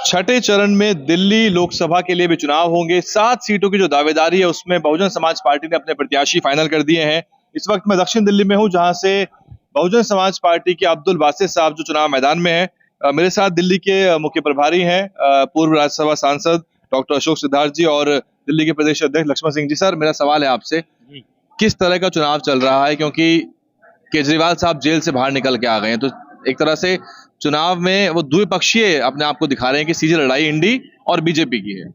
छठे चरण में दिल्ली लोकसभा के लिए भी चुनाव होंगे। 7 सीटों की जो दावेदारी है उसमें बहुजन समाज पार्टी ने अपने प्रत्याशी फाइनल कर दिए हैं। इस वक्त मैं दक्षिण दिल्ली में हूं, जहां से बहुजन समाज पार्टी के अब्दुल बासित साहब जो चुनाव मैदान में हैं। मेरे साथ दिल्ली के मुख्य प्रभारी हैं पूर्व राज्यसभा सांसद डॉक्टर अशोक सिद्धार्थ जी और दिल्ली के प्रदेश अध्यक्ष लक्ष्मण सिंह जी। सर, मेरा सवाल है आपसे, किस तरह का चुनाव चल रहा है? क्योंकि केजरीवाल साहब जेल से बाहर निकल के आ गए हैं, तो एक तरह से चुनाव में वो द्विपक्षीय अपने आप को दिखा रहे हैं कि सीधी लड़ाई इंडी और बीजेपी की है।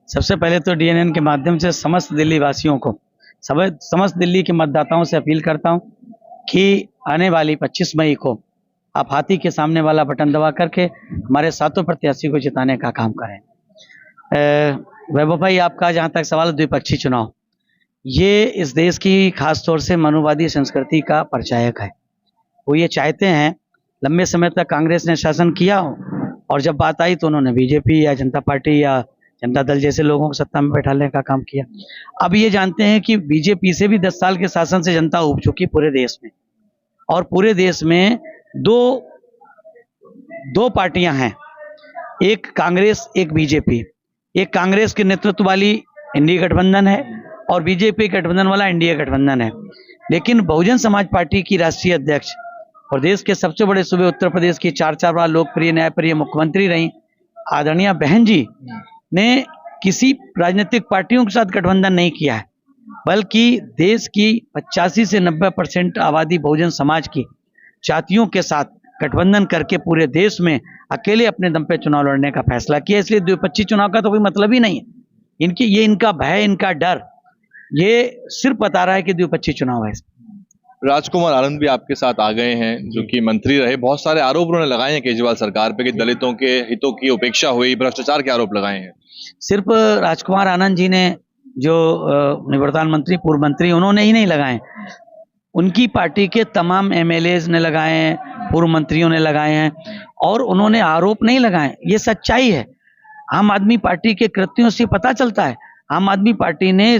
सबसे पहले तो डीएनएन के माध्यम से समस्त दिल्ली वासियों को, समस्त दिल्ली के मतदाताओं से अपील करता हूं कि आने वाली 25 मई को आप हाथी के सामने वाला बटन दबा करके हमारे सातों प्रत्याशी को जिताने का काम करें। वैभव भाई, आपका जहां तक सवाल द्विपक्षीय चुनाव, ये इस देश की खास तौर से मनुवादी संस्कृति का परिचायक है। वो ये चाहते हैं, लंबे समय तक कांग्रेस ने शासन किया और जब बात आई तो उन्होंने बीजेपी या जनता पार्टी या जनता दल जैसे लोगों को सत्ता में बैठाने का काम किया। अब ये जानते हैं कि बीजेपी से भी 10 साल के शासन से जनता उब चुकी पूरे देश में, और पूरे देश में दो पार्टियां हैं, एक कांग्रेस एक बीजेपी। एक कांग्रेस के नेतृत्व वाली इंडिया गठबंधन है और बीजेपी गठबंधन वाला इंडिया गठबंधन है। लेकिन बहुजन समाज पार्टी की राष्ट्रीय अध्यक्ष और देश के सबसे बड़े सूबे उत्तर प्रदेश की 4 बार लोकप्रिय न्यायप्रिय मुख्यमंत्री रही आदरणीय बहन जी ने किसी राजनीतिक पार्टियों के साथ गठबंधन नहीं किया है, बल्कि देश की 85 से 90% आबादी बहुजन समाज की जातियों के साथ गठबंधन करके पूरे देश में अकेले अपने दम पे चुनाव लड़ने का फैसला किया। इसलिए द्विपक्षीय चुनाव का तो कोई मतलब ही नहीं है। इनका भय, इनका डर, ये सिर्फ बता रहा है कि द्विपक्षीय चुनाव है। राजकुमार आनंद भी आपके साथ आ गए हैं, जो कि मंत्री रहे। बहुत सारे आरोप उन्होंने लगाए हैं केजरीवाल सरकार पे कि दलितों के हितों की उपेक्षा हुई, भ्रष्टाचार के आरोप लगाए हैं। सिर्फ राजकुमार आनंद जी ने, जो निवर्तमान मंत्री, पूर्व मंत्री, उन्होंने ही नहीं लगाए, उनकी पार्टी के तमाम एमएलएज ने लगाए हैं, पूर्व मंत्रियों ने लगाए हैं, और उन्होंने आरोप नहीं लगाए। ये सच्चाई है। आम आदमी पार्टी के कृत्यों से पता चलता है। आम आदमी पार्टी ने,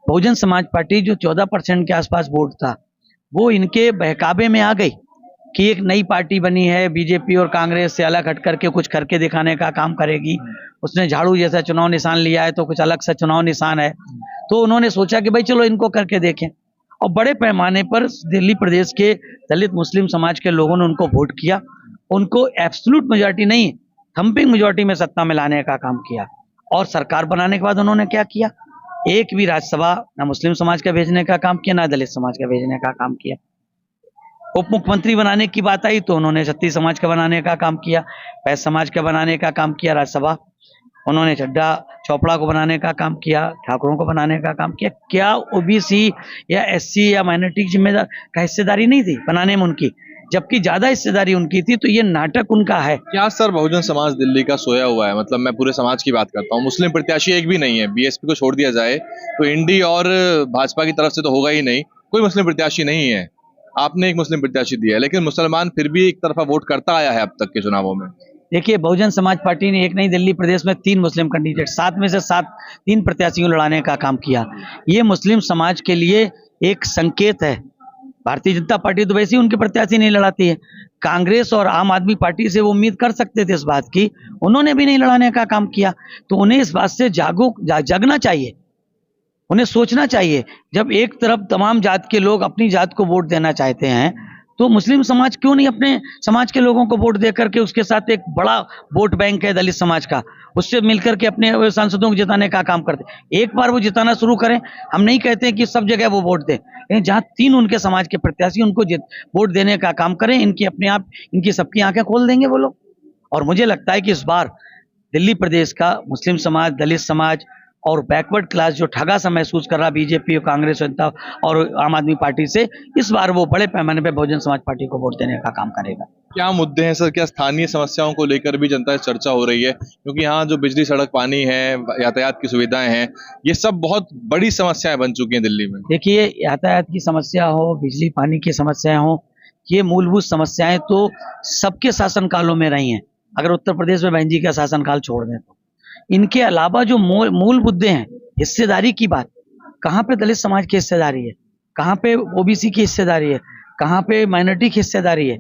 बहुजन समाज पार्टी जो 14% के आसपास वोट था, वो इनके बहकावे में आ गई कि एक नई पार्टी बनी है, बीजेपी और कांग्रेस से अलग हट करके कुछ करके दिखाने का काम करेगी। उसने झाड़ू जैसा चुनाव निशान लिया है तो कुछ अलग सा चुनाव निशान है। तो उन्होंने सोचा कि भाई चलो इनको करके देखें, और बड़े पैमाने पर दिल्ली प्रदेश के दलित मुस्लिम समाज के लोगों ने उनको वोट किया। उनको एब्सोल्यूट मेजॉरिटी नहीं, थम्पिंग मेजॉरिटी में सत्ता में लाने का काम किया। और सरकार बनाने के बाद उन्होंने क्या किया? एक भी राज्यसभा ना मुस्लिम समाज का भेजने का काम किया, ना दलित समाज का भेजने का काम किया। उप मुख्यमंत्री बनाने की बात आई तो उन्होंने क्षत्रिय समाज का बनाने का काम किया, पैस समाज का बनाने का काम किया राज्यसभा। उन्होंने चड्डा चौपड़ा को बनाने का काम किया, ठाकुरों को बनाने का काम किया। क्या ओबीसी या एससी या माइनॉरिटी की जिम्मेदार का हिस्सेदारी नहीं थी बनाने में उनकी? जबकि ज्यादा हिस्सेदारी उनकी थी। तो ये नाटक उनका है। क्या सर बहुजन समाज दिल्ली का सोया हुआ है? मतलब मैं पूरे समाज की बात करता हूँ। मुस्लिम प्रत्याशी एक भी नहीं है। बीएसपी को छोड़ दिया जाए तो इंडी और भाजपा की तरफ से तो होगा ही नहीं, कोई मुस्लिम प्रत्याशी नहीं है। आपने एक मुस्लिम प्रत्याशी दिया है, लेकिन मुसलमान फिर भी एक तरफा वोट करता आया है अब तक के चुनावों में। देखिए, बहुजन समाज पार्टी ने एक नहीं, दिल्ली प्रदेश में 3 मुस्लिम कैंडिडेट, 7 में से 3 प्रत्याशियों लड़ाने का काम किया। ये मुस्लिम समाज के लिए एक संकेत है। भारतीय जनता पार्टी तो वैसे ही उनके प्रत्याशी नहीं लड़ाती है। कांग्रेस और आम आदमी पार्टी से वो उम्मीद कर सकते थे इस बात की, उन्होंने भी नहीं लड़ाने का काम किया। तो उन्हें इस बात से जागना चाहिए, उन्हें सोचना चाहिए। जब एक तरफ तमाम जात के लोग अपनी जात को वोट देना चाहते हैं, तो मुस्लिम समाज क्यों नहीं अपने समाज के लोगों को वोट देकर के, उसके साथ एक बड़ा वोट बैंक है दलित समाज का, उससे मिलकर के अपने सांसदों को जिताने का काम करते। एक बार वो जिताना शुरू करें। हम नहीं कहते हैं कि सब जगह वो वोट दें, लेकिन जहां 3 उनके समाज के प्रत्याशी, उनको वोट देने का काम करें। इनकी अपने आप, इनकी सबकी आंखें खोल देंगे वो लोग। और मुझे लगता है कि इस बार दिल्ली प्रदेश का मुस्लिम समाज, दलित समाज और बैकवर्ड क्लास जो ठगा सा महसूस कर रहा बीजेपी और कांग्रेस जनता और आम आदमी पार्टी से, इस बार वो बड़े पैमाने पे बहुजन समाज पार्टी को वोट देने का काम करेगा। क्या मुद्दे हैं सर? क्या स्थानीय समस्याओं को लेकर भी जनता से चर्चा हो रही है? क्योंकि यहाँ जो बिजली, सड़क, पानी है, यातायात की सुविधाएं हैं, ये सब बहुत बड़ी समस्याएं बन चुकी हैं दिल्ली में। देखिए, यातायात की समस्या हो, बिजली पानी की समस्याएं हो, ये मूलभूत समस्याएं तो सबके शासनकालों में रही हैं। अगर उत्तर प्रदेश में बहन जी का शासनकाल छोड़ दें तो इनके अलावा जो मूल मुद्दे हैं, हिस्सेदारी की बात, कहाँ पे दलित समाज की हिस्सेदारी है, कहाँ पे ओबीसी की हिस्सेदारी है, कहाँ पे माइनॉरिटी की हिस्सेदारी है,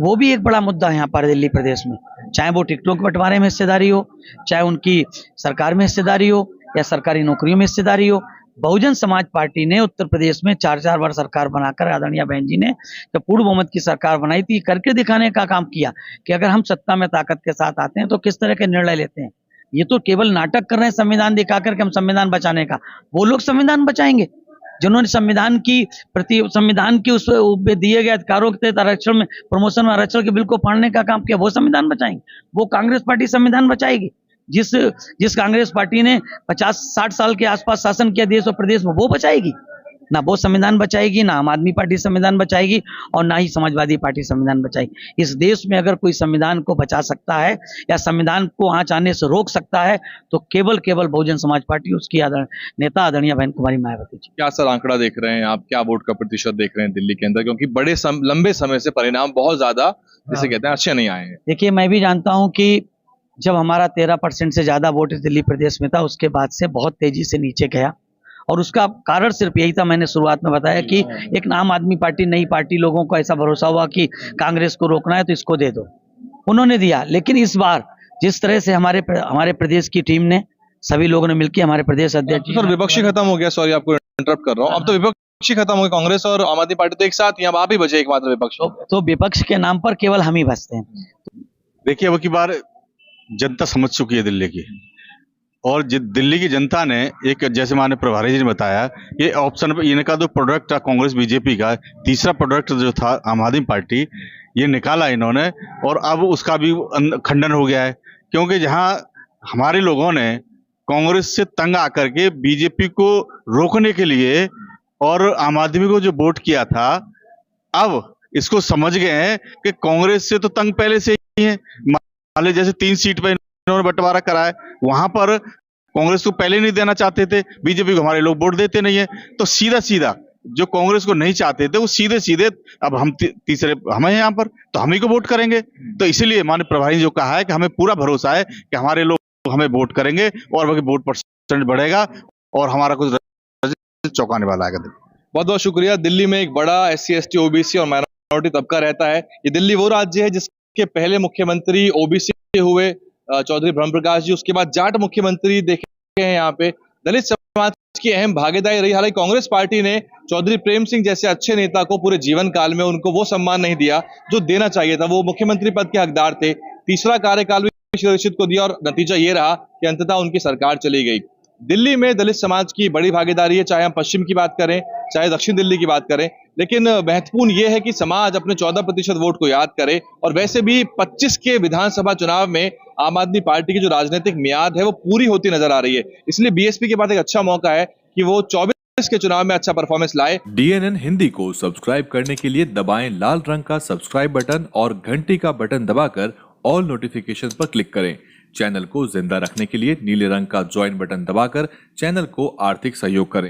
वो भी एक बड़ा मुद्दा है यहाँ पर दिल्ली प्रदेश में। चाहे वो टिकटों के बंटवारे में हिस्सेदारी हो, चाहे उनकी सरकार में हिस्सेदारी हो या सरकारी नौकरियों में हिस्सेदारी हो। बहुजन समाज पार्टी ने उत्तर प्रदेश में 4-4 बार सरकार बनाकर आदरणीय बहन जी ने जब पूर्ण बहुमत की सरकार बनाई थी, करके दिखाने का काम किया कि अगर हम सत्ता में ताकत के साथ आते हैं तो किस तरह के निर्णय लेते हैं। ये तो केवल नाटक कर रहे हैं संविधान दिखा करके हम संविधान बचाने का। वो लोग संविधान बचाएंगे जिन्होंने संविधान के उस पे दिए गए अधिकारों के तहत आरक्षण में प्रमोशन और आरक्षण के बिल को फाड़ने का काम किया, वो संविधान बचाएंगे। वो कांग्रेस पार्टी संविधान बचाएगी। जिस कांग्रेस पार्टी ने 50-60 साल के आसपास शासन किया देश और प्रदेश में, वो बचाएगी ना। वो संविधान बचाएगी ना, आम आदमी पार्टी संविधान बचाएगी और ना ही समाजवादी पार्टी संविधान बचाएगी। इस देश में अगर कोई संविधान को बचा सकता है या संविधान को आंच आने से रोक सकता है तो केवल बहुजन समाज पार्टी, उसकी नेता आदरणीय बहन कुमारी मायावती जी। क्या सर आंकड़ा देख रहे हैं आप, क्या वोट का प्रतिशत देख रहे हैं दिल्ली के अंदर, क्योंकि लंबे समय से परिणाम बहुत ज्यादा जिसे कहते हैं अच्छे नहीं आए हैं। देखिए, मैं भी जानता हूँ कि जब हमारा 13% से ज्यादा वोट दिल्ली प्रदेश में था, उसके बाद से बहुत तेजी से नीचे गया और उसका कारण सिर्फ यही था, मैंने शुरुआत में बताया कि एक आम आदमी पार्टी, नई पार्टी, लोगों को ऐसा भरोसा हुआ कि कांग्रेस को रोकना है तो इसको दे दो, उन्होंने दिया। लेकिन इस बार जिस तरह से हमारे प्रदेश की टीम ने, सभी लोगों ने मिलकर, हमारे प्रदेश अध्यक्ष सर विपक्षी खत्म हो गया, सॉरी आपको इंटरप्ट कर रहा हूँ, अब तो विपक्षी खत्म हो गया, कांग्रेस और आम आदमी पार्टी तो एक साथ, यहाँ आप ही बचे एकमात्र विपक्ष। तो विपक्ष के नाम पर केवल हम ही बचते हैं। देखिए, अब की बार जनता समझ चुकी है दिल्ली की, और दिल्ली की जनता ने एक, जैसे माननीय प्रभारी जी ने बताया, ये ऑप्शन इनका जो प्रोडक्ट था कांग्रेस बीजेपी का, तीसरा प्रोडक्ट जो था आम आदमी पार्टी, ये निकाला इन्होंने और अब उसका भी खंडन हो गया है। क्योंकि जहां हमारे लोगों ने कांग्रेस से तंग आकर के बीजेपी को रोकने के लिए और आम आदमी को जो वोट किया था, अब इसको समझ गए हैं कि कांग्रेस से तो तंग पहले से ही है। मान लीजिए जैसे 3 सीट पर इन्होंने बंटवारा कराया, वहां पर कांग्रेस को पहले नहीं देना चाहते थे, बीजेपी को हमारे लोग वोट देते नहीं है, तो सीधा जो कांग्रेस को नहीं चाहते थे वो सीधे अब हम तीसरे हम हैं यहाँ पर, तो हम ही को वोट करेंगे। तो इसीलिए माननीय प्रभारी ने जो कहा है कि हमें पूरा भरोसा है कि हमारे लोग हमें वोट करेंगे और वोट परसेंट बढ़ेगा और हमारा कुछ चौंकाने वाला है। बहुत बहुत शुक्रिया। दिल्ली में एक बड़ा SC ST OBC और माइनॉरिटी तबका रहता है। ये दिल्ली वो राज्य है जिसके पहले मुख्यमंत्री OBC हुए चौधरी ब्रह्म प्रकाश जी, उसके बाद जाट मुख्यमंत्री देखे हैं यहाँ पे। दलित समाज की अहम भागीदारी रही। हालांकि कांग्रेस पार्टी ने चौधरी प्रेम सिंह जैसे अच्छे नेता को पूरे जीवन काल में उनको वो सम्मान नहीं दिया जो देना चाहिए था। वो मुख्यमंत्री पद के हकदार थे, तीसरा कार्यकाल भी श्री दीक्षित को दिया और नतीजा ये रहा कि अंततः उनकी सरकार चली गई। दिल्ली में दलित समाज की बड़ी भागीदारी है, चाहे हम पश्चिम की बात करें चाहे दक्षिण दिल्ली की बात करें। लेकिन महत्वपूर्ण यह है कि समाज अपने 14% वोट को याद करे। और वैसे भी 25 के विधानसभा चुनाव में आम आदमी पार्टी की जो राजनीतिक मियाद है वो पूरी होती नजर आ रही है। इसलिए BSP के पास एक अच्छा मौका है कि वो 24 के चुनाव में अच्छा परफॉर्मेंस लाए। DNN हिंदी को सब्सक्राइब करने के लिए दबाएं लाल रंग का सब्सक्राइब बटन और घंटी का बटन दबाकर ऑल नोटिफिकेशन पर क्लिक करें। चैनल को जिंदा रखने के लिए नीले रंग का ज्वाइन बटन दबाकर चैनल को आर्थिक सहयोग करें।